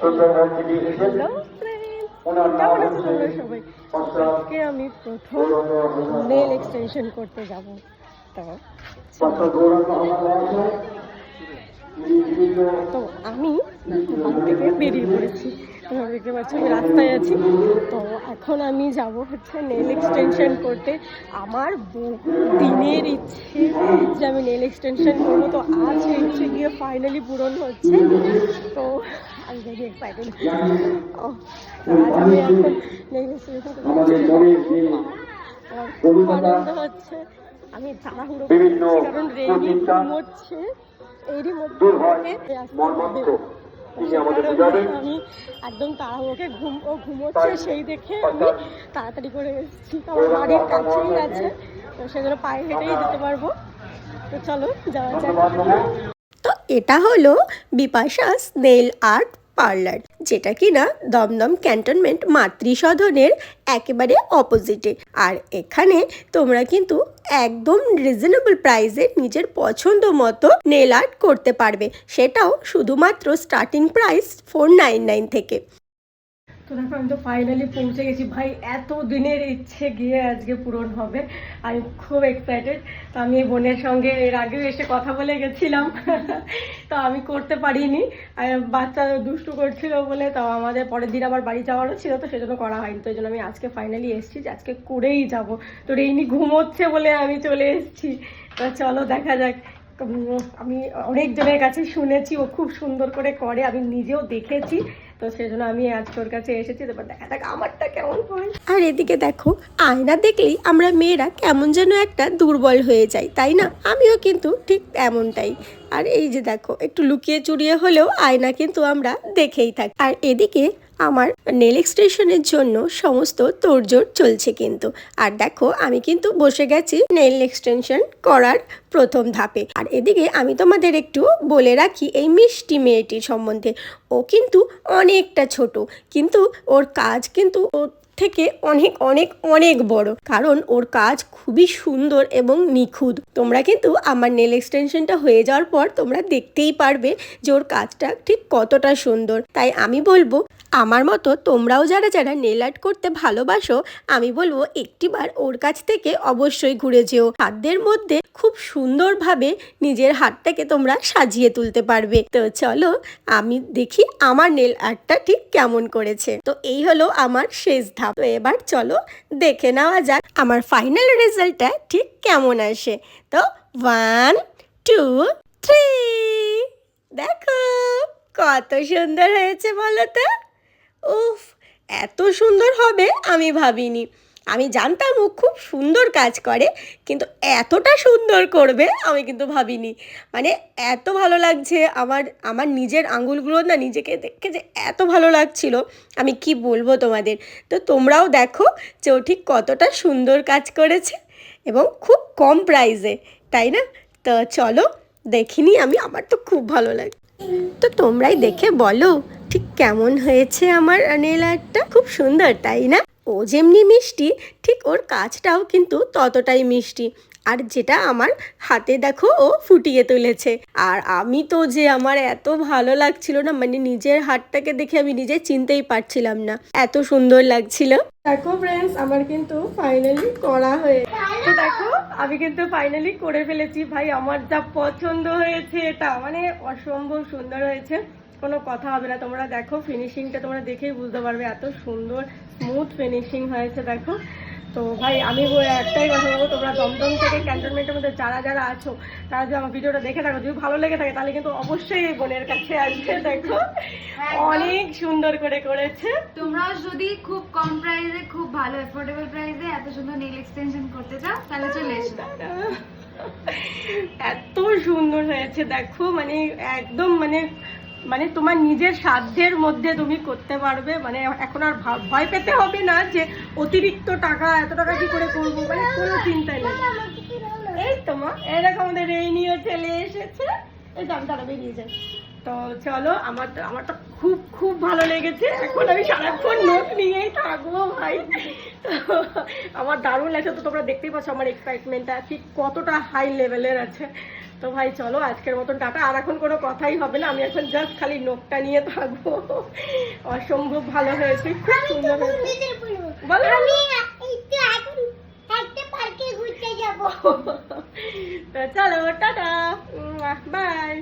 Hello কেমন আছো তোমরা সবাই? আজকে আমি প্রথম নেল এক্সটেনশন করতে যাব। তো তো আমি বাড়ি থেকে বেরিয়ে পড়েছি। তোমরা দেখতে পাচ্ছ আমি রাস্তায় আছি। তো এখন আমি যাব হচ্ছে নেল এক্সটেনশন করতে। আমার বহু দিনের ইচ্ছে যে আমি নেল এক্সটেনশন করবো, তো আজ সেই ইচ্ছে গিয়ে ফাইনালি পূরণ হচ্ছে। তো আমি ভেরি এক্সাইটেড। আজ আমি এখন নেল এক্সটেনশন করতে আমার খুব আনন্দ হচ্ছে। আমি তাড়াহুড়ো করছি কারণ রেডি ঘুমোচ্ছে। এরই মধ্যে আমি একদম তাড়াহুড়োকে ঘুমোচ্ছে সেই দেখে আমি তাড়াতাড়ি করে এসেছি। আমার বাড়ির কাছেই আছে, তো সেজন্য পায়ে হেঁটেই যেতে পারবো। তো চলো যাওয়া যাক। তো এটা হলো বিপাশাস নেল আর্ট পার্লার, যেটা কিনা দমদম ক্যান্টনমেন্ট মাতৃসদনের একেবারে অপোজিটে। আর এখানে তোমরা কিন্তু একদম রিজনেবল প্রাইসে নিজের পছন্দ মতো নেল আর্ট করতে পারবে, সেটাও শুধুমাত্র স্টার্টিং প্রাইস 499 থেকে। তো দেখো আমি তো ফাইনালি পৌঁছে গেছি। ভাই এত দিনের ইচ্ছে গিয়ে আজকে পূরণ হবে। আমি খুব এক্সাইটেড। তো আমি বোনের সঙ্গে এর আগেও এসে কথা বলে গেছিলাম, তো আমি করতে পারিনি। বাচ্চা দুষ্টু করছিল বলে, তো আমাদের পরের দিন আবার বাড়ি যাওয়ারও ছিল, তো সেজন্য করা হয়নি। তো এই জন্য আমি আজকে ফাইনালি এসেছি যে আজকে করেই যাব। তো রেইনি ঘুমোচ্ছে বলে আমি চলে এসেছি। তো চলো দেখা যাক। আমি অনেকজনের কাছে শুনেছি ও খুব সুন্দর করে করে, আমি নিজেও দেখেছি। তো সেজন্য আমি আজকে ওর কাছে এসেছি। তারপর দেখা যাক আমারটা কেমন হয়। আর এদিকে দেখো, আয়না দেখলেই আমরা মেয়েরা কেমন যেন একটা দুর্বল হয়ে যাই, তাই না? আমিও কিন্তু ঠিক এমনটাই। আর এই যে দেখো, একটু লুকিয়ে চুরিয়ে হলেও আয়না কিন্তু আমরা দেখেই থাকি। আর এদিকে আমার নেল এক্সটেনশনের জন্য সমস্ত তোড়জোড় চলছে কিন্তু। আর দেখো আমি কিন্তু বসে গেছি নেল এক্সটেনশন করার প্রথম ধাপে। আর এদিকে আমি তোমাদের একটু বলে রাখি এই মিষ্টি মেয়েটির সম্বন্ধে। ও কিন্তু অনেকটা ছোট, কিন্তু ওর কাজ কিন্তু ওর থেকে অনেক অনেক অনেক বড়, কারণ ওর কাজ খুবই সুন্দর এবং নিখুঁত। তোমরা কিন্তু আমার নেল এক্সটেনশনটা হয়ে যাওয়ার পর তোমরা দেখতেই পারবে যে ওর কাজটা ঠিক কতটা সুন্দর। তাই আমি বলবো, আমার মতো তোমরাও যারা যারা নেল আর্ট করতে ভালোবাসো, আমি বলবো একটিবার ওর কাছ থেকে অবশ্যই ঘুরে যেও। হাতদের মধ্যে খুব সুন্দরভাবে নিজের হাতটাকে তোমরা সাজিয়ে তুলতে পারবে। তো চলো আমি দেখি আমার নেল আর্টটা ঠিক কেমন করেছে। তো এই হলো আমার শেষ ধাপ। তো এবার চলো দেখে নেওয়া যাক আমার ফাইনাল রেজাল্টটা ঠিক কেমন আসে। তো 1 2 3 দেখো কত সুন্দর হয়েছে বলো তো। উফ, এত সুন্দর হবে আমি ভাবিনি। আমি জানতাম ও খুব সুন্দর কাজ করে, কিন্তু এতটা সুন্দর করবে আমি কিন্তু ভাবিনি। মানে এত ভালো লাগছে আমার আমার নিজের আঙুলগুলো না, নিজেকে দেখে যে এত ভালো লাগছিল, আমি কি বলবো তোমাদের। তো তোমরাও দেখো যে ও ঠিক কতটা সুন্দর কাজ করেছে এবং খুব কম প্রাইসে, তাই না? তো চলো দেখিনি আমি, আমার তো খুব ভালো লাগে। তো তোমরাই দেখে বলো ঠিক কেমন হয়েছে আমার নেল আর্টটা। খুব সুন্দর, তাই না? ও যেমনি মিষ্টি, ঠিক ওর কাজটাও কিন্তু ততটাই মিষ্টি। আর যেটা আমার হাতে দেখো ও ফুটিয়ে তুলেছে। আর আমি তো যে আমার এত ভালো লাগছিল না, মানে নিজের হাতটাকে দেখে আমি নিজে চিনতেই পারছিলাম না, এত সুন্দর লাগছিল। দেখো ফ্রেন্ডস, আমার কিন্তু ফাইনালি করা হয়ে, তো দেখো আমি কিন্তু ফাইনালি করে ফেলেছি। ভাই আমার যা পছন্দ হয়েছে, এটা মানে অসম্ভব সুন্দর হয়েছে, কোনো কথা হবে না। তোমরা দেখো ফিনিশিংটা তোমরা দেখেই বুঝতে পারবে, এত সুন্দর স্মুথ ফিনিশিং হয়েছে দেখো। তো ভাই আমি একটাই কথা বলবো, তোমরা দমদম থেকে ক্যান্টনমেন্টের মধ্যে যারা যারা আছো, তারা যদি আমার ভিডিওটা দেখে থাকো, যদি ভালো লেগে থাকে তাহলে কিন্তু অবশ্যই এই বোনের কাছে আসবে। দেখো অনেক সুন্দর করে করেছে। তোমরাও যদি খুব কম প্রাইসে, খুব ভালো এফোর্ডেবল প্রাইসে এত সুন্দর নেল এক্সটেনশন করতে চাও, তাহলে চলে এসো। এত সুন্দর হয়েছে দেখো, মানে একদম মানে মানে তোমার নিজের সাধ্যের মধ্যে তুমি করতে পারবে। মানে এখন আর ভয় পেতে হবে না যে অতিরিক্ত টাকা, এত টাকা কি করে করবো, মানে কোনো চিন্তা নেই। এই তোমার এরকম আমাদের রেইনিও চলে এসেছে। এই তো আমি তারা বেরিয়ে যাই। তো চলো আমার তো খুব খুব ভালো লেগেছে। এখন আমি সারাক্ষণ নোট নিয়েই থাকবো ভাই। তো আমার দারুণ লাগছে। তো তোমরা দেখতেই পাচ্ছ আমার এক্সাইটমেন্টটা ঠিক কতটা হাই লেভেলের আছে। তো ভাই চলো আজকের মতন টাটা। আর এখন কোনো কথাই হবে না, আমি এখন জাস্ট খালি নোকটা নিয়ে থাকবো। অসম্ভব ভালো হয়েছে, খুব সুন্দর হয়েছে। বলো। তো চলো টাটা, বাই।